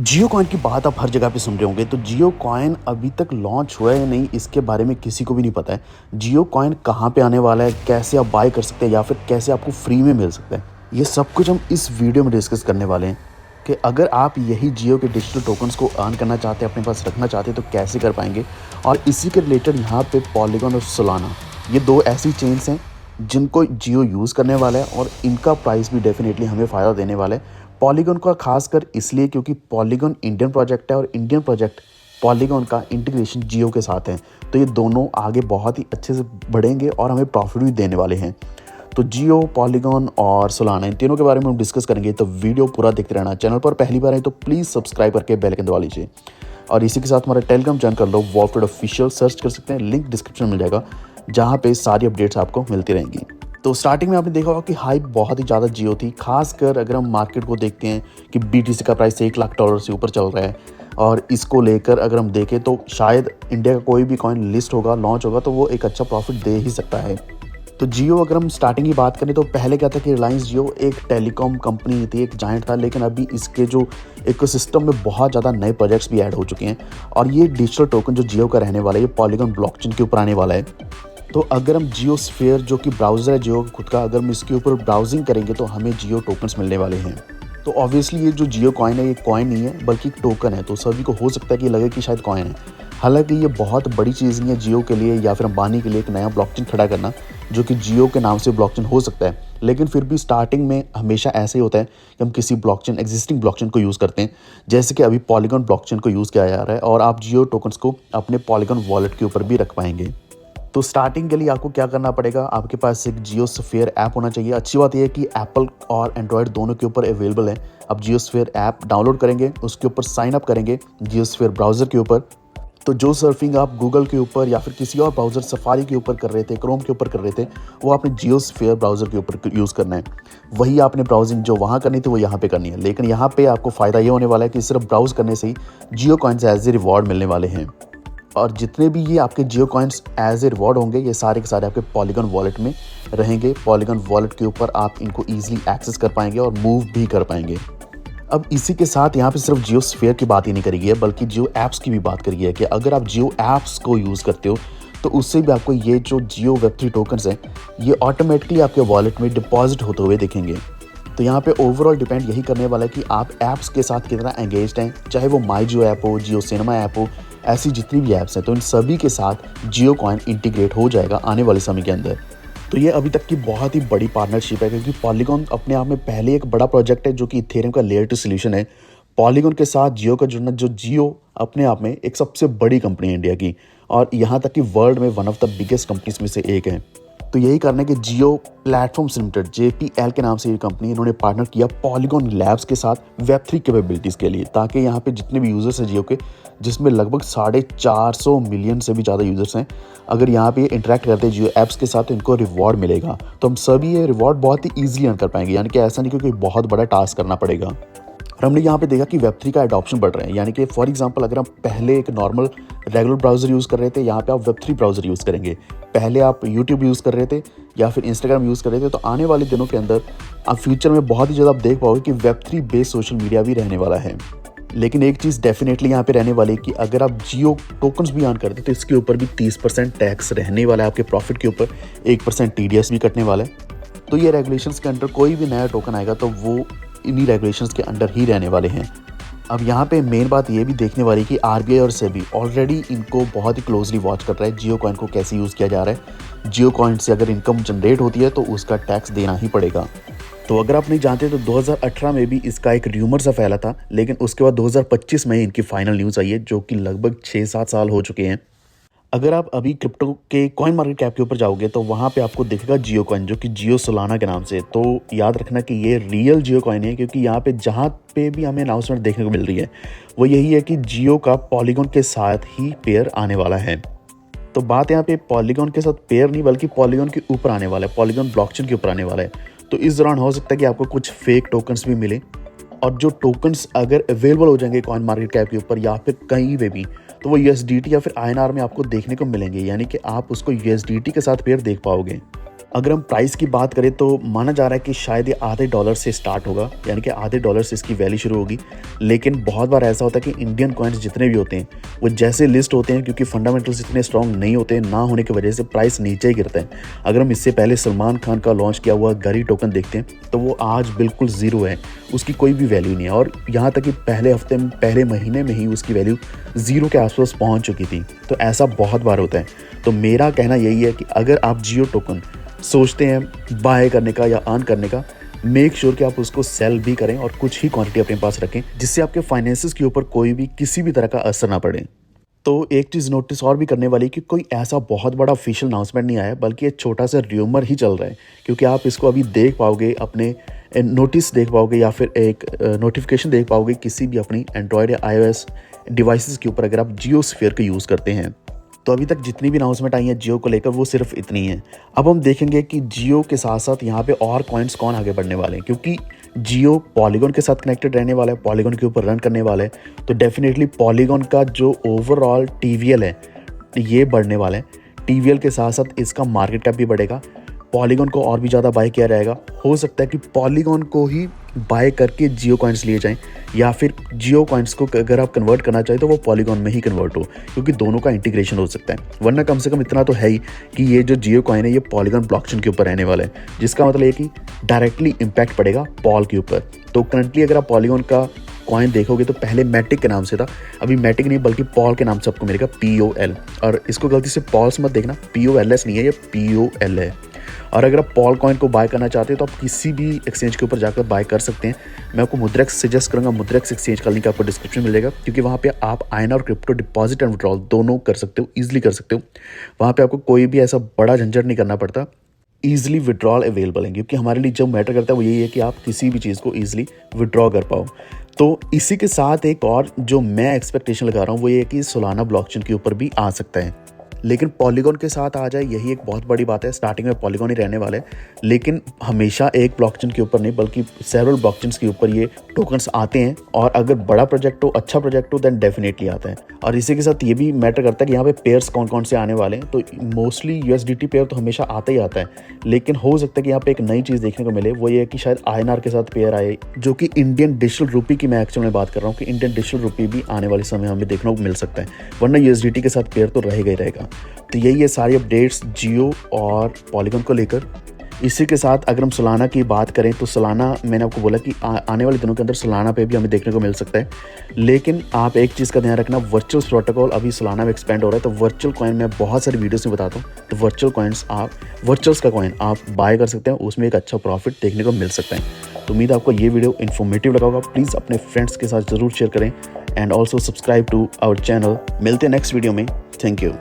जियो coin की बात आप हर जगह पे सुन रहे होंगे। तो जियो कॉइन अभी तक लॉन्च हुआ है या नहीं, इसके बारे में किसी को भी नहीं पता है। जियो कॉइन कहाँ पे आने वाला है, कैसे आप बाय कर सकते हैं या फिर कैसे आपको फ्री में मिल सकता है, ये सब कुछ हम इस वीडियो में डिस्कस करने वाले हैं। कि अगर आप यही जियो के डिजिटल टोकन्स को अर्न करना चाहते हैं, अपने पास रखना चाहते हैं, तो कैसे कर पाएंगे। और इसी के रिलेटेड यहाँ पे पॉलीगॉन और सोलाना, ये दो ऐसी चेन्स हैं जिनको जियो यूज़ करने वाला है और इनका प्राइस भी डेफिनेटली हमें फ़ायदा देने वाला है। पॉलीगॉन का खासकर इसलिए क्योंकि पॉलीगॉन इंडियन प्रोजेक्ट है और इंडियन प्रोजेक्ट पॉलीगॉन का इंटीग्रेशन जियो के साथ है। तो ये दोनों आगे बहुत ही अच्छे से बढ़ेंगे और हमें प्रॉफिट भी देने वाले हैं। तो जियो, पॉलीगॉन और सोलाना, इन तीनों के बारे में हम डिस्कस करेंगे। तो वीडियो पूरा देखते रहना। चैनल पर पहली बार है तो प्लीज़ सब्सक्राइब करके बेल आइकन दबा लीजिए। और इसी के साथ हमारा टेलीग्राम ज्वाइन कर लो, वॉल्फरेड ऑफिशियल सर्च कर सकते हैं, लिंक डिस्क्रिप्शन में मिल जाएगा, जहाँ पे सारी अपडेट्स आपको मिलती रहेंगी। तो स्टार्टिंग में आपने देखा होगा कि हाइप बहुत ही ज़्यादा जियो थी। खासकर अगर हम मार्केट को देखते हैं कि BTC का प्राइस $1 लाख से ऊपर चल रहा है। और इसको लेकर अगर हम देखें तो शायद इंडिया का कोई भी कॉइन लिस्ट होगा, लॉन्च होगा, तो वो एक अच्छा प्रॉफिट दे ही सकता है। तो जियो, अगर हम स्टार्टिंग की बात करें तो पहले क्या था कि रिलायंस जियो एक टेलीकॉम कंपनी थी, एक जायंट था। लेकिन अभी इसके जो इकोसिस्टम में बहुत ज़्यादा नए प्रोजेक्ट्स भी ऐड हो चुके हैं। और ये डिजिटल टोकन जो जियो का रहने वाला है, ये पॉलीगॉन ब्लॉकचेन के ऊपर आने वाला है। तो अगर हम जियो स्फीयर, जो कि ब्राउज़र है जियो खुद का, अगर हम इसके ऊपर ब्राउजिंग करेंगे तो हमें जियो टोकन्स मिलने वाले हैं। तो ऑब्वियसली ये जो जियो कॉइन है, ये कॉइन नहीं है बल्कि एक टोकन है। तो सभी को हो सकता है कि लगे कि शायद कॉइन है। हालांकि ये बहुत बड़ी चीज़ नहीं है जियो के लिए या फिर अंबानी के लिए एक नया ब्लॉकचेन खड़ा करना, जो कि जियो के नाम से ब्लॉकचेन हो सकता है। लेकिन फिर भी स्टार्टिंग में हमेशा ऐसे ही होता है कि हम किसी ब्लॉकचेन, एग्जिस्टिंग ब्लॉकचेन को यूज़ करते हैं। जैसे कि अभी पॉलीगॉन ब्लॉकचेन को यूज़ किया जा रहा है और आप जियो टोकन्स को अपने पॉलीगॉन वॉलेट के ऊपर भी रख पाएंगे। तो स्टार्टिंग के लिए आपको क्या करना पड़ेगा, आपके पास एक जियो स्फीयर ऐप होना चाहिए। अच्छी बात यह है कि एप्पल और एंड्रॉयड दोनों के ऊपर अवेलेबल है। आप जियो स्फीयर ऐप डाउनलोड करेंगे, उसके ऊपर साइन अप करेंगे जियो स्फीयर ब्राउज़र के ऊपर। तो जो सर्फिंग आप गूगल के ऊपर या फिर किसी और ब्राउज़र, सफारी के ऊपर कर रहे थे, क्रोम के ऊपर कर रहे थे, वो आपने जियो स्फीयर ब्राउज़र के ऊपर यूज़ करना है। वही आपने ब्राउजिंग जो वहाँ करनी थी वो यहाँ पे करनी है। लेकिन यहाँ पे आपको फ़ायदा ये होने वाला है कि सिर्फ ब्राउज़ करने से ही जियो कॉइन्स एज ए रिवॉर्ड मिलने वाले हैं। और जितने भी ये आपके जियो कॉइन्स एज ए रिवॉर्ड होंगे, ये सारे के सारे आपके पॉलीगॉन वॉलेट में रहेंगे। पॉलीगॉन वॉलेट के ऊपर आप इनको ईजिली एक्सेस कर पाएंगे और मूव भी कर पाएंगे। अब इसी के साथ यहाँ पे सिर्फ जियो स्फीयर की बात ही नहीं करी गई है, बल्कि जियो ऐप्स की भी बात करी गई है कि अगर आप जियो ऐप्स को यूज़ करते हो तो उससे भी आपको ये जो जियो Web3 टोकन्स हैं, ये ऑटोमेटिकली आपके वॉलेट में डिपॉजिट होते हुए दिखेंगे। तो यहाँ पे ओवरऑल डिपेंड यही करने वाला है कि आप ऐप्स के साथ कितना एंगेज्ड हैं, चाहे वो माई जियो ऐप हो, जियो सिनेमा ऐप हो, ऐसी जितनी भी ऐप्स हैं, तो इन सभी के साथ जियो कॉइन इंटीग्रेट हो जाएगा आने वाले समय के अंदर। तो ये अभी तक की बहुत ही बड़ी पार्टनरशिप है, क्योंकि पॉलीगॉन अपने आप में पहले एक बड़ा प्रोजेक्ट है जो कि इथेरियम का लेयर 2 सोल्यूशन है। पॉलीगॉन के साथ जियो का जुड़ना, जो जियो अपने आप में एक सबसे बड़ी कंपनी है इंडिया की, और यहाँ तक कि वर्ल्ड में one of the biggest companies में से एक है। तो यही करने के जियो प्लेटफॉर्म्स लिमिटेड, JPL के नाम से ये कंपनी, इन्होंने पार्टनर किया पॉलीगॉन लैब्स के साथ Web3 कैपेबिलिटीज़ के लिए, ताकि यहाँ पे जितने भी यूज़र्स हैं जियो के, जिसमें लगभग 450 मिलियन से भी ज़्यादा यूज़र्स हैं, अगर यहाँ पे इंटरेक्ट करते हैं जियो ऐप्स के साथ तो इनको रिवॉर्ड मिलेगा। तो हम सभी ये रिवॉर्ड बहुत ही ईजिली अर्न कर पाएंगे, यानी कि ऐसा नहीं कि कोई बहुत बड़ा टास्क करना पड़ेगा। और हमने यहाँ पे देखा कि Web3 का एडॉप्शन बढ़ रहा है, यानी कि फॉर एग्जांपल अगर हम पहले एक नॉर्मल रेगुलर ब्राउज़र यूज़ कर रहे थे, यहाँ पे आप Web3 ब्राउज़र यूज़ करेंगे। पहले आप YouTube यूज़ कर रहे थे या फिर Instagram यूज़ कर रहे थे, तो आने वाले दिनों के अंदर आप फ्यूचर में बहुत ही ज़्यादा आप देख पाओगे कि Web3 बेस्ड सोशल मीडिया भी रहने वाला है। लेकिन एक चीज़ डेफिनेटली यहाँ पे रहने वाली है कि अगर आप जियो टोकन्स भी अर्न करते तो इसके ऊपर भी 30% टैक्स रहने वाला है आपके प्रॉफिट के ऊपर, 1% TDS भी कटने वाला है। तो ये रेगुलेशंस के अंडर कोई भी नया टोकन आएगा तो वो इन्हीं रेगुलेशंस के अंडर ही रहने वाले हैं। अब यहाँ पे मेन बात ये भी देखने वाली कि RBI और सेबी ऑलरेडी इनको बहुत ही क्लोजली वॉच कर रहा है, जियो कॉइन को कैसे यूज़ किया जा रहा है। जियो कॉइन से अगर इनकम जनरेट होती है तो उसका टैक्स देना ही पड़ेगा। तो अगर आप नहीं जानते तो 2018 में भी इसका एक र्यूमर सा फैला था, लेकिन उसके बाद 2025 में इनकी फाइनल न्यूज़ आई है, जो कि लगभग 6-7 साल हो चुके हैं। अगर आप अभी क्रिप्टो के कॉइन मार्केट कैप के ऊपर जाओगे तो वहाँ पे आपको दिखेगा जियो कॉइन, जो कि जियो सोलाना के नाम से। तो याद रखना कि ये रियल जियो कॉइन है, क्योंकि यहाँ पे जहाँ पे भी हमें अनाउंसमेंट देखने को मिल रही है वो यही है कि जियो का पॉलीगॉन के साथ ही पेयर आने वाला है। तो बात यहाँ पे पॉलीगॉन के साथ पेयर नहीं, बल्कि पॉलीगॉन के ऊपर आने वाला है, पॉलीगॉन ब्लॉकचेन के ऊपर आने वाला है। तो इस दौरान हो सकता है कि आपको कुछ फेक टोकन्स भी मिले, और जो टोकन्स अगर अवेलेबल हो जाएंगे कॉइन मार्केट कैप के ऊपर या फिर कहीं पे भी, तो वो USDT या फिर INR में आपको देखने को मिलेंगे, यानी कि आप उसको USDT के साथ पेयर देख पाओगे। अगर हम प्राइस की बात करें तो माना जा रहा है कि शायद ये आधे डॉलर से स्टार्ट होगा, यानी कि आधे डॉलर से इसकी वैल्यू शुरू होगी। लेकिन बहुत बार ऐसा होता है कि इंडियन कॉइन्स जितने भी होते हैं वो जैसे लिस्ट होते हैं, क्योंकि फंडामेंटल्स इतने स्ट्रॉन्ग नहीं होते, ना होने की वजह से प्राइस नीचे ही गिरता है। अगर हम इससे पहले सलमान खान का लॉन्च किया हुआ गरी टोकन देखते हैं तो वो आज बिल्कुल ज़ीरो है, उसकी कोई भी वैल्यू नहीं है। और यहाँ तक कि पहले हफ्ते में, पहले महीने में ही उसकी वैल्यू ज़ीरो के आसपास पहुँच चुकी थी। तो ऐसा बहुत बार होता है। तो मेरा कहना यही है कि अगर आप जियो टोकन सोचते हैं बाय करने का या अर्न करने का, मेक श्योर कि आप उसको सेल भी करें और कुछ ही क्वांटिटी अपने पास रखें, जिससे आपके फाइनेंसेस के ऊपर कोई भी किसी भी तरह का असर ना पड़े। तो एक चीज़ नोटिस और भी करने वाली कि कोई ऐसा बहुत बड़ा ऑफिशियल अनाउंसमेंट नहीं आया, बल्कि एक छोटा सा र्यूमर ही चल रहा है। क्योंकि आप इसको अभी देख पाओगे, अपने नोटिस देख पाओगे या फिर एक नोटिफिकेशन देख पाओगे किसी भी अपनी एंड्रॉयड या iOS डिवाइसेस के ऊपर, अगर आप जियो स्फीयर का यूज़ करते हैं। तो अभी तक जितनी भी अनाउंसमेंट आई है जियो को लेकर वो सिर्फ इतनी है। अब हम देखेंगे कि जियो के साथ साथ यहाँ पे और कॉइन्स कौन आगे बढ़ने वाले हैं, क्योंकि जियो पॉलीगॉन के साथ कनेक्टेड रहने वाला है, पॉलीगॉन के ऊपर रन करने वाला है। तो डेफिनेटली पॉलीगॉन का जो ओवरऑल टीवीएल है ये बढ़ने वाला है। टीवीएल के साथ साथ इसका मार्केट कैप भी बढ़ेगा, पॉलीगॉन को और भी ज़्यादा बाय किया रहेगा। हो सकता है कि पॉलीगॉन को ही बाय करके जियो कॉइन्स लिए जाएं, या फिर जियो कॉइन्स को अगर आप कन्वर्ट करना चाहें तो वो पॉलीगॉन में ही कन्वर्ट हो, क्योंकि दोनों का इंटीग्रेशन हो सकता है। वरना कम से कम इतना तो है ही कि ये जो जियो कॉइन है ये पॉलीगॉन ब्लॉकचेन के ऊपर रहने वाला है, जिसका मतलब ये कि डायरेक्टली इम्पैक्ट पड़ेगा पॉल के ऊपर। तो करंटली अगर आप पॉलीगॉन का कॉइन देखोगे तो पहले मैटिक के नाम से था, अभी मैटिक नहीं बल्कि पॉल के नाम से आपको मिलेगा, POL। और इसको गलती से पॉल्स मत देखना, POLS नहीं है, ये POL है। और अगर आप पॉल कॉइन को बाय करना चाहते हैं तो आप किसी भी एक्सचेंज के ऊपर जाकर बाय कर सकते हैं। मैं आपको मुद्रेक्स सजेस्ट करूंगा, मुद्रेक्स एक्सचेंज का लिंक आपको डिस्क्रिप्शन में मिलेगा, क्योंकि वहाँ पे आप INR और क्रिप्टो डिपॉजिट एंड विड्रॉल दोनों कर सकते हो, ईजिली कर सकते हो। वहाँ पे आपको कोई भी ऐसा बड़ा झंझट नहीं करना पड़ता, ईजिली विड्रॉल अवेलेबल है। क्योंकि हमारे लिए जो मैटर करता है वो यही है कि आप किसी भी चीज़ को ईजिली विड्रॉ कर पाओ। तो इसी के साथ एक और जो मैं एक्सपेक्टेशन लगा रहा हूँ वो ये है कि सोलाना ब्लॉकचेन के ऊपर भी आ सकता है, लेकिन पॉलीगॉन के साथ आ जाए यही एक बहुत बड़ी बात है। स्टार्टिंग में पॉलीगॉन ही रहने वाले हैं, लेकिन हमेशा एक ब्लॉकचेन के ऊपर नहीं बल्कि सेवरल ब्लॉकचेन्स के ऊपर ये टोकन्स आते हैं। और अगर बड़ा प्रोजेक्ट हो, अच्छा प्रोजेक्ट हो, देन डेफिनेटली आता है। और इसी के साथ ये भी मैटर करता है कि यहाँ पे पेयर्स कौन कौन से आने वाले हैं। तो मोस्टली USDT पेयर तो हमेशा आता ही आता है, लेकिन हो सकता है कि यहाँ पे एक नई चीज़ देखने को मिले, वो ये है कि शायद INR के साथ पेयर आए, जो कि इंडियन डिजिटल रूपी की मैं एक्चुअली बात कर रहा हूँ कि इंडियन डिजिटल रूपी भी आने वाले समय हमें देखने को मिल सकता है, वरना USDT के साथ पेयर तो रहेगा ही रहेगा। तो यही है सारी अपडेट्स जियो और पॉलीगॉन को लेकर। इसी के साथ अगर हम सोलाना की बात करें तो सोलाना मैंने आपको बोला कि आने वाले दिनों के अंदर सोलाना पे भी हमें देखने को मिल सकता है। लेकिन आप एक चीज़ का ध्यान रखना, वर्चुअल प्रोटोकॉल अभी सोलाना में एक्सपेंड हो रहा है। तो वर्चुअल कॉइन मैं बहुत सारी वीडियोस में बताता हूँ। तो वर्चुअल्स का कॉइन आप बाय कर सकते हैं, उसमें एक अच्छा प्रॉफिट देखने को मिल सकता है। तो उम्मीद है आपको ये वीडियो इन्फॉर्मेटिव लगा होगा। प्लीज़ अपने फ्रेंड्स के साथ ज़रूर शेयर करें and also subscribe to our channel. मिलते हैं नेक्स्ट वीडियो में। Thank you.